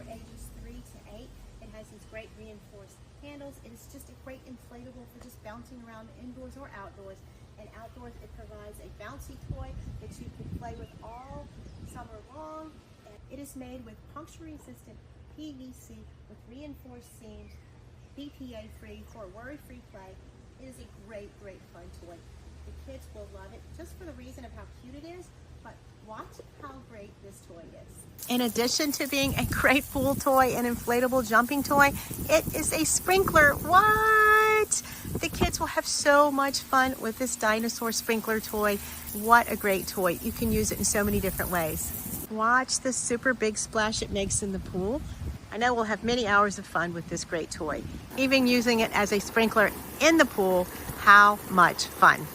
for ages 3 to 8. It has these great reinforced handles. It is just a great inflatable for just bouncing around indoors or outdoors. And outdoors, it provides a bouncy toy that you can play with all summer long. And it is made with puncture-resistant PVC with reinforced seams, BPA-free for worry-free play. It is a great, great fun toy. The kids will love it just for the reason of how cute it is, but watch how great this toy is. In addition to being a great pool toy and inflatable jumping toy, it is a sprinkler. What? The kids will have so much fun with this dinosaur sprinkler toy. What a great toy. You can use it in so many different ways. Watch the super big splash it makes in the pool. I know we'll have many hours of fun with this great toy. Even using it as a sprinkler in the pool, how much fun.